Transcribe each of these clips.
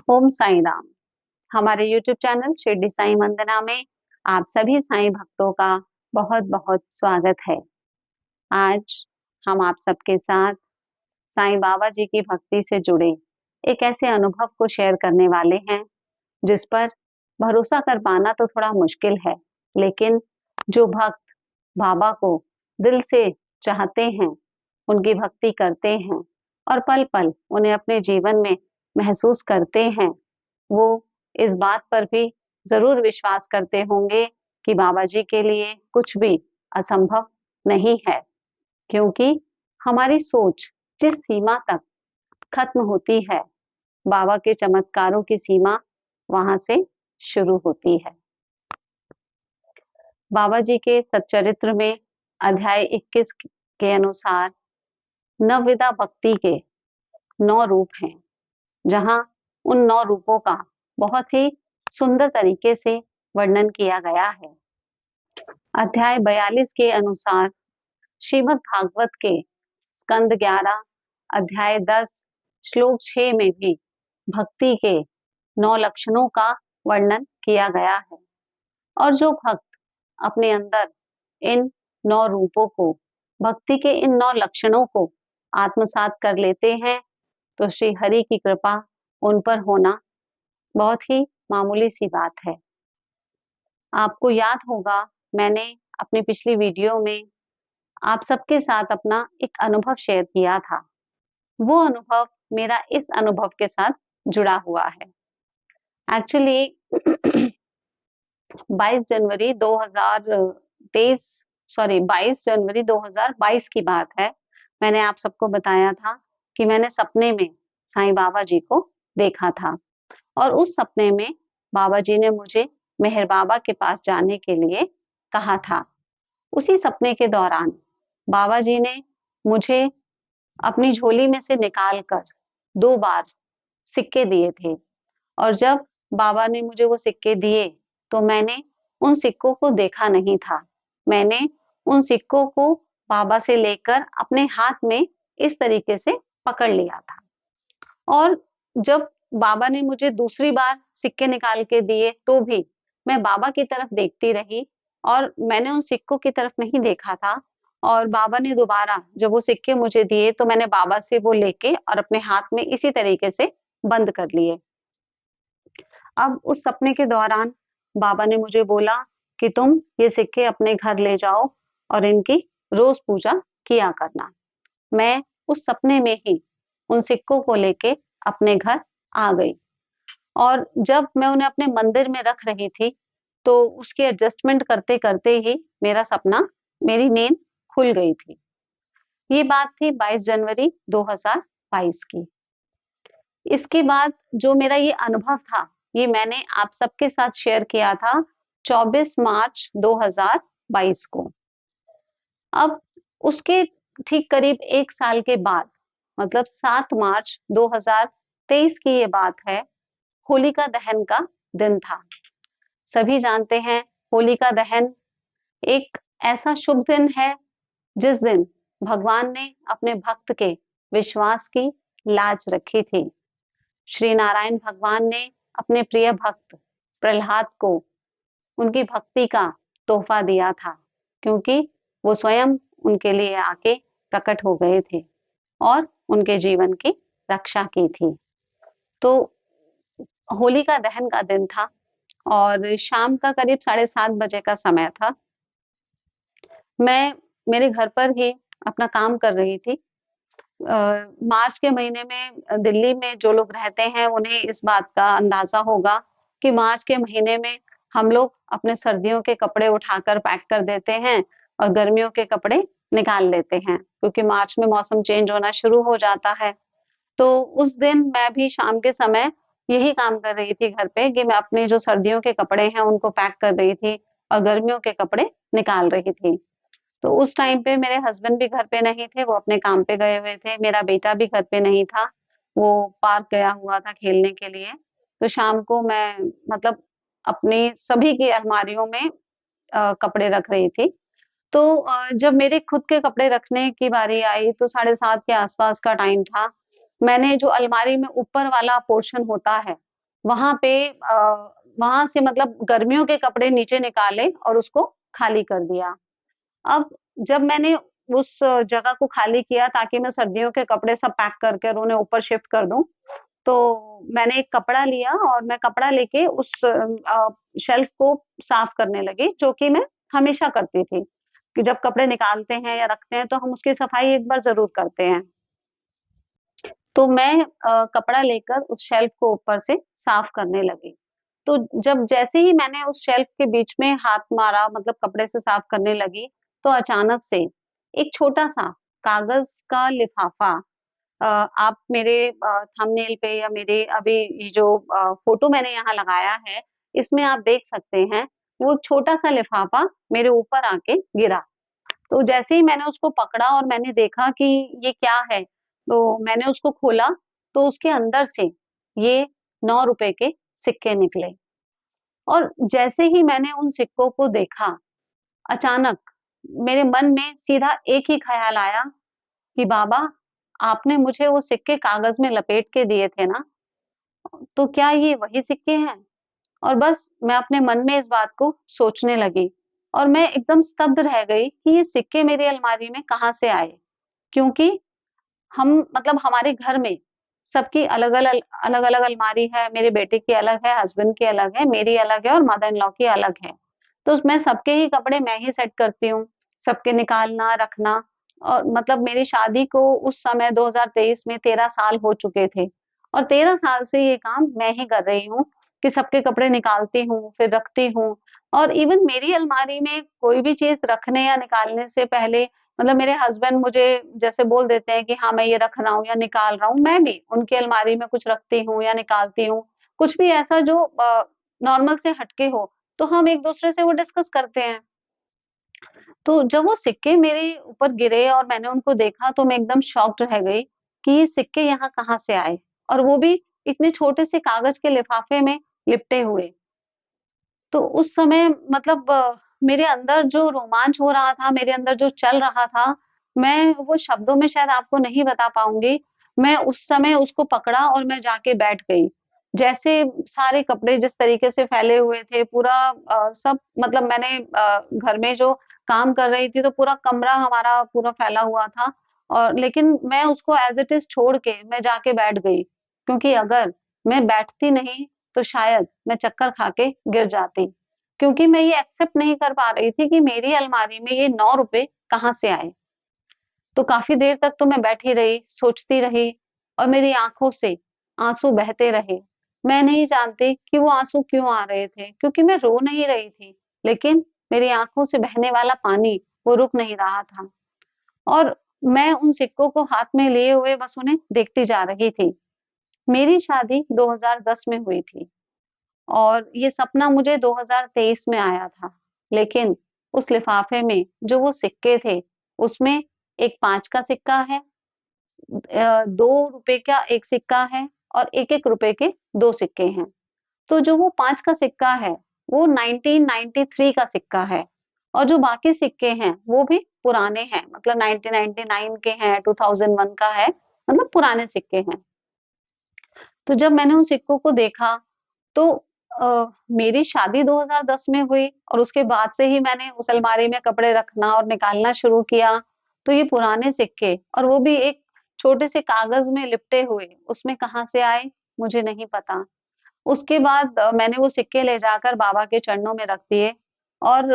ओम साईं राम। हमारे YouTube channel Shirdi Sai वंदना में आप सभी साईं भक्तों का बहुत-बहुत स्वागत है। आज हम आप सबके साथ साईं बाबा जी की भक्ति से जुड़े एक ऐसे अनुभव को शेयर करने वाले हैं, जिस पर भरोसा कर पाना तो थोड़ा मुश्किल है, लेकिन जो भक्त बाबा को दिल से चाहते हैं, उनकी भक्ति करते हैं और पल-पल उन्हें अपने जीवन में महसूस करते हैं, वो इस बात पर भी ज़रूर विश्वास करते होंगे कि बाबा जी के लिए कुछ भी असंभव नहीं है, क्योंकि हमारी सोच जिस सीमा तक खत्म होती है, बाबा के चमत्कारों की सीमा वहाँ से शुरू होती है। बाबा जी के सच्चरित्र में अध्याय 21 के अनुसार नवविधा भक्ति के 9 रूप हैं, जहाँ उन 9 रूपों का बहुत ही सुंदर तरीके से वर्णन किया गया है। अध्याय 42 के अनुसार श्रीमद् भागवत के स्कंद 11 अध्याय 10 श्लोक 6 में भी भक्ति के 9 लक्षणों का वर्णन किया गया है और जो भक्त अपने अंदर इन 9 रूपों को, भक्ति के इन 9 लक्षणों को आत्मसात कर लेते हैं, तो श्री हरि की कृपा उन पर होना बहुत ही मामूली सी बात है। आपको याद होगा, मैंने अपनी पिछली वीडियो में आप सबके साथ अपना एक अनुभव शेयर किया था। वो अनुभव मेरा इस अनुभव के साथ जुड़ा हुआ है। एक्चुअली 22 जनवरी 2022 की बात है। मैंने आप सबको बताया था कि मैंने सपने में साईं बाबा जी को देखा था और उस सपने में बाबा जी ने मुझे मेहर बाबा के पास जाने के लिए कहा था। उसी सपने के दौरान बाबा जी ने मुझे अपनी झोली में से निकाल कर 2 बार सिक्के दिए थे और जब बाबा ने मुझे वो सिक्के दिए, तो मैंने उन सिक्कों को देखा नहीं था। मैंने उन सिक्कों को बाबा से लेकर अपने हाथ में इस तरीके से पकड़ लिया था और जब बाबा ने मुझे दूसरी बार सिक्के निकाल के दिए, तो भी मैं बाबा की तरफ देखती रही और मैंने उन सिक्कों की तरफ नहीं देखा था और बाबा ने दोबारा जब वो सिक्के मुझे दिए, तो मैंने बाबा से वो लेके और अपने हाथ में इसी तरीके से बंद कर लिए। अब उस सपने के दौरान बाबा ने मुझे बोला कि तुम ये सिक्के अपने घर ले जाओ और इनकी रोज पूजा किया करना। मैं उस सपने में ही उन सिक्कों को लेके अपने घर आ गई और जब मैं उन्हें अपने मंदिर में रख रही थी, तो उसकी एडजस्टमेंट करते-करते ही मेरी नींद खुल गई थी। ये बात थी 22 जनवरी 2022 की। इसके बाद जो मेरा ये अनुभव था, ये मैंने आप सबके साथ शेयर किया था 24 मार्च 2022 को। अब उसके ठीक करीब 1 साल के बाद, मतलब 7 मार्च 2023 की ये बात है, होलिका दहन का दिन था। सभी जानते हैं, होलिका दहन एक ऐसा शुभ दिन है, जिस दिन भगवान ने अपने भक्त के विश्वास की लाज रखी थी। श्री नारायण भगवान ने अपने प्रिय भक्त प्रहलाद को उनकी भक्ति का तोहफा दिया था, क्योंकि वो स्वयं उनके लिए आके प्रकट हो गए थे और उनके जीवन की रक्षा की थी। तो होलिका दहन का दिन था और शाम का करीब 7:30 बजे का समय था। मैं मेरे घर पर ही अपना काम कर रही थी। मार्च के महीने में दिल्ली में जो लोग रहते हैं, उन्हें इस बात का अंदाज़ा होगा कि मार्च के महीने में हम लोग अपने सर्दियों के कपड़े उठाकर पैक कर देते हैं और गर्मियों के कपड़े निकाल लेते हैं, क्योंकि मार्च में मौसम चेंज होना शुरू हो जाता है। तो उस दिन मैं भी शाम के समय यही काम कर रही थी घर पे कि मैं अपने जो सर्दियों के कपड़े हैं, उनको पैक कर रही थी और गर्मियों के कपड़े निकाल रही थी। तो उस टाइम पे मेरे हस्बैंड भी घर पे नहीं थे, वो अपने काम पे गए हुए थे। मेरा बेटा भी घर पे नहीं था, वो पार्क गया हुआ था खेलने के लिए। तो शाम को मैं मतलब अपनी सभी की अलमारियों में कपड़े रख रही थी। तो जब मेरे खुद के कपड़े रखने की बारी आई, तो 7:30 के आसपास का टाइम था। मैंने जो अलमारी में ऊपर वाला पोर्शन होता है, वहाँ पे वहाँ से मतलब गर्मियों के कपड़े नीचे निकाले और उसको खाली कर दिया। अब जब मैंने उस जगह को खाली किया ताकि मैं सर्दियों के कपड़े सब पैक करके और उन्हें ऊपर शिफ्ट कर दूँ, तो मैंने एक कपड़ा लिया और मैं कपड़ा लेके उस शेल्फ को साफ करने लगी, जो कि मैं हमेशा करती थी, कि जब कपड़े निकालते हैं या रखते हैं तो हम उसकी सफाई एक बार ज़रूर करते हैं। तो मैं कपड़ा लेकर उस शेल्फ को ऊपर से साफ करने लगी। तो जब जैसे ही मैंने उस शेल्फ के बीच में हाथ मारा मतलब कपड़े से साफ करने लगी, तो अचानक से एक छोटा-सा कागज़ का लिफाफा आप मेरे थंबनेल पे या मेरे अभी ये जो फ़ोटो मैंने यहाँ लगाया है, इसमें आप देख सकते हैं, वो छोटा-सा लिफाफा मेरे ऊपर आके गिरा। तो जैसे ही मैंने उसको पकड़ा और मैंने देखा कि ये क्या है, तो मैंने उसको खोला, तो उसके अंदर से ये ₹9 के सिक्के निकले और जैसे ही मैंने उन सिक्कों को देखा, अचानक मेरे मन में सीधा एक ही ख़्याल आया कि बाबा, आपने मुझे वो सिक्के कागज़ में लपेट के दिए थे ना, तो क्या ये वही सिक्के हैं? और बस मैं अपने मन में इस बात को सोचने लगी और मैं एकदम स्तब्ध रह गई कि ये सिक्के मेरी अलमारी में कहाँ से आए? क्योंकि हम मतलब हमारे घर में सबकी अलग-अलग अलमारी है, मेरे बेटे की अलग है, हस्बैंड की अलग है, मेरी अलग है और मदर इन लॉ की अलग है। तो मैं सबके ही कपड़े मैं ही सेट करती हूँ, सबके निकालना, रखना और मतलब मेरी शादी को उस समय 2023 में 13 साल हो चुके थे और 13 साल से ये काम मैं ही कर रही हूँ कि सबके कपड़े निकालती हूँ, फिर रखती हूँ और इवन मेरी अलमारी में कोई भी चीज़ रखने या निकालने से पहले मतलब मेरे हस्बैंड मुझे जैसे बोल देते हैं कि हाँ, मैं ये रख रहा हूँ या निकाल रहा हूँ, मैं भी उनकी अलमारी में कुछ रखती हूँ या निकालती हूँ। कुछ भी ऐसा जो नॉर्मल से हटके हो, तो हम एक-दूसरे से वो डिस्कस करते हैं। तो जब वो सिक्के मेरे ऊपर गिरे और मैंने उनको देखा तो मैं एकदम शॉक्ड रह गई कि ये सिक्के यहाँ कहाँ से आए? और वो भी इतने छोटे से कागज़ के लिफाफे में लिपटे हुए। तो उस समय मतलब मेरे अंदर जो रोमांच हो रहा था, मेरे अंदर जो चल रहा था, मैं वो शब्दों में शायद आपको नहीं बता पाऊँगी। मैं उस समय उसको पकड़ा और मैं जाके बैठ गई। जैसे सारे कपड़े जिस तरीके से फैले हुए थे, पूरा सब मतलब मैंने घर में जो काम कर रही थी, तो पूरा कमरा हमारा पूरा फैला हुआ था और लेकिन मैं उसको एज़ इट इज़ छोड़ के मैं जाके बैठ गई, क्योंकि अगर मैं बैठती नहीं तो शायद मैं चक्कर खा के गिर जाती। क्योंकि मैं ये एक्सेप्ट नहीं कर पा रही थी कि मेरी अलमारी में ये ₹9 कहाँ से आए। तो काफ़ी देर तक तो मैं बैठी रही, सोचती रही और मेरी आँखों से आँसू बहते रहे। मैं नहीं जानती कि वो आँसू क्यों आ रहे थे, क्योंकि मैं रो नहीं रही थी, लेकिन मेरी आँखों से बहने वाला पानी वो रुक नहीं रहा था और मैं उन सिक्कों को हाथ में लिए हुए बस उन्हें देखती जा रही थी। मेरी शादी 2010 में हुई थी। और ये सपना मुझे 2023 में आया था। लेकिन उस लिफ़ाफ़े में जो वो सिक्के थे, उसमें एक 5 का सिक्का है, ₹2 का 1 सिक्का है और ₹1-1 के 2 सिक्के हैं। तो जो वो 5 का सिक्का है, वो 1993 का सिक्का है और जो बाकी सिक्के हैं, वो भी पुराने हैं, मतलब 1999 के हैं, 2001 का है, मतलब पुराने सिक्के हैं। तो जब मैंने उन सिक्कों को देखा तो मेरी शादी 2010 में हुई और उसके बाद से ही मैंने उस अलमारी में कपड़े रखना और निकालना शुरू किया। तो ये पुराने सिक्के और वो भी एक छोटे से कागज़ में लिपटे हुए, उसमें कहाँ से आए मुझे नहीं पता। उसके बाद मैंने वो सिक्के ले जाकर बाबा के चरणों में रख दिए और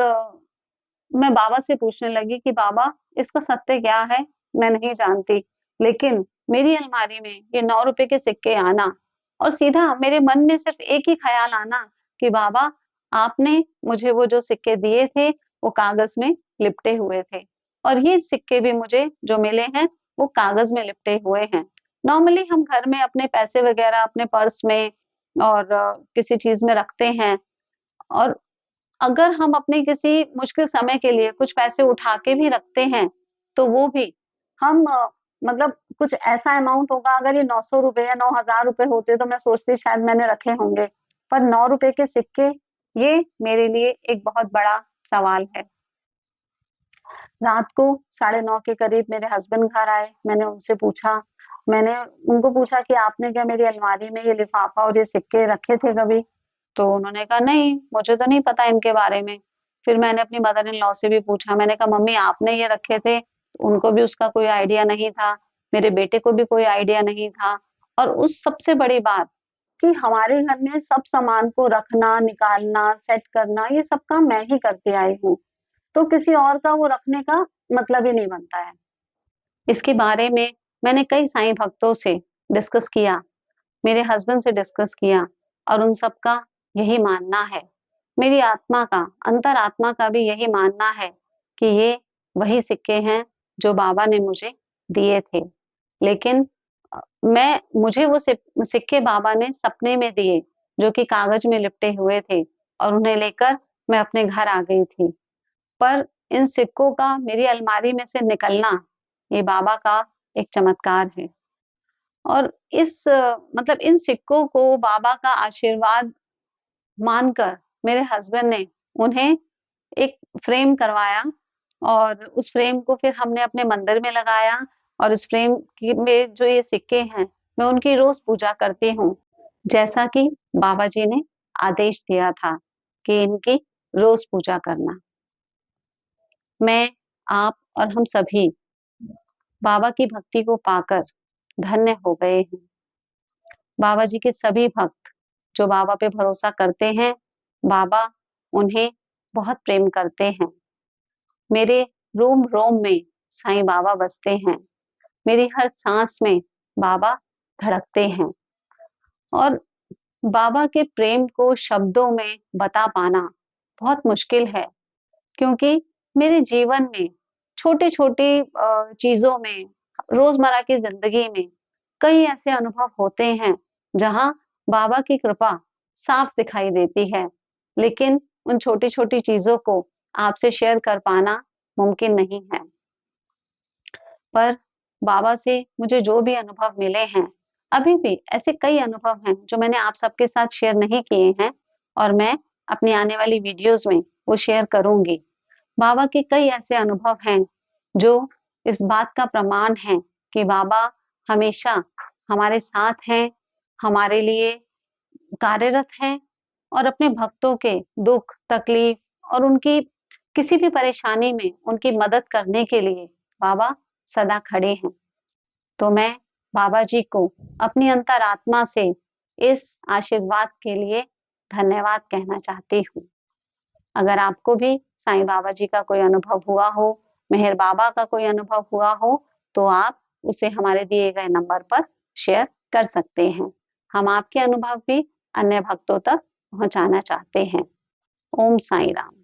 मैं बाबा से पूछने लगी कि बाबा इसका सत्य क्या है? मैं नहीं जानती, लेकिन मेरी अलमारी में ये ₹9 के सिक्के आना और सीधा मेरे मन में सिर्फ़ एक ही ख़्याल आना कि बाबा आपने मुझे वो जो सिक्के दिए थे, वो कागज़ में लिपटे हुए थे और ये सिक्के भी मुझे जो मिले हैं, वो कागज़ में लिपटे हुए हैं। नॉर्मली हम घर में अपने पैसे वग़ैरह अपने पर्स में और किसी चीज़ में रखते हैं और अगर हम अपने किसी मुश्किल समय के लिए कुछ पैसे उठा के भी रखते हैं, तो वो भी हम मतलब कुछ ऐसा अमाउंट होगा अगर ये ₹900 या ₹9000 होते तो मैं सोचती शायद मैंने रखे होंगे। पर ₹9 के सिक्के ये मेरे लिए एक बहुत बड़ा सवाल है। रात को 9:30 के करीब मेरे हस्बैंड घर आए, मैंने उनसे पूछा, मैंने उनको पूछा कि आपने क्या मेरी अलमारी में ये लिफाफा और ये सिक्के रखे थे कभी? तो उन्होंने कहा नहीं, मुझे तो नहीं पता इनके बारे में। फिर मैंने अपनी मदर इन लॉ से भी पूछा, मैंने कहा मम्मी आपने ये रखे थे? उनको भी उसका कोई आइडिया नहीं था, मेरे बेटे को भी कोई आइडिया नहीं था। और उस सबसे बड़ी बात कि हमारे घर में सब सामान को रखना, निकालना, सेट करना ये सब काम मैं ही करती आई हूँ। तो किसी और का वो रखने का मतलब ही नहीं बनता है। इसके बारे में मैंने कई साईं भक्तों से डिस्कस किया, मेरे हस्बैंड से डिस्कस किया और उन सबका यही मानना है। मेरी आत्मा का, अंतरात्मा का भी यही मानना है कि ये वही सिक्के हैं जो बाबा ने मुझे दिए थे। लेकिन मैं मुझे वो सिक्के बाबा ने सपने में दिए, जो कि कागज में लिपटे हुए थे और उन्हें लेकर मैं अपने घर आ गई थी। पर इन सिक्कों का मेरी अलमारी में से निकलना, ये बाबा का एक चमत्कार है। और मतलब इन सिक्कों को बाबा का आशीर्वाद मानकर मेरे हस्बैंड ने उन्हें एक फ्रेम करवाया और उस फ्रेम को फिर हमने अपने मंदिर में लगाया और इस फ्रेम में जो ये सिक्के हैं, मैं उनकी रोज पूजा करती हूँ, जैसा कि बाबा जी ने आदेश दिया था कि इनकी रोज पूजा करना। मैं, आप और हम सभी बाबा की भक्ति को पाकर धन्य हो गए हैं। बाबा जी के सभी भक्त जो बाबा पे भरोसा करते हैं, बाबा उन्हें बहुत प्रेम करते हैं। मेरे रोम-रोम में साईं बाबा बसते हैं। मेरी हर सांस में बाबा धड़कते हैं और बाबा के प्रेम को शब्दों में बता पाना बहुत मुश्किल है, क्योंकि मेरे जीवन में छोटी-छोटी चीज़ों में, रोज़मर्रा की ज़िंदगी में कई ऐसे अनुभव होते हैं, जहाँ बाबा की कृपा साफ दिखाई देती है। लेकिन उन छोटी-छोटी चीज़ों को आपसे शेयर कर पाना मुमकिन नहीं है। पर बाबा से मुझे जो भी अनुभव मिले हैं, अभी भी ऐसे कई अनुभव हैं जो मैंने आप सबके साथ शेयर नहीं किए हैं और मैं अपनी आने वाली वीडियोज़ में वो शेयर करूँगी। बाबा के कई ऐसे अनुभव हैं जो इस बात का प्रमाण है कि बाबा हमेशा हमारे साथ हैं, हमारे लिए कार्यरत हैं और अपने भक्तों के दुख, तकलीफ और उनकी किसी भी परेशानी में उनकी मदद करने के लिए बाबा सदा खड़े हैं। तो मैं बाबा जी को अपनी अंतरात्मा से इस आशीर्वाद के लिए धन्यवाद कहना चाहती हूँ। अगर आपको भी साईं बाबा जी का कोई अनुभव हुआ हो, मेहर बाबा का कोई अनुभव हुआ हो, तो आप उसे हमारे दिए गए नंबर पर शेयर कर सकते हैं। हम आपके अनुभव भी अन्य भक्तों तक पहुँचाना चाहते हैं। ओम साईं राम।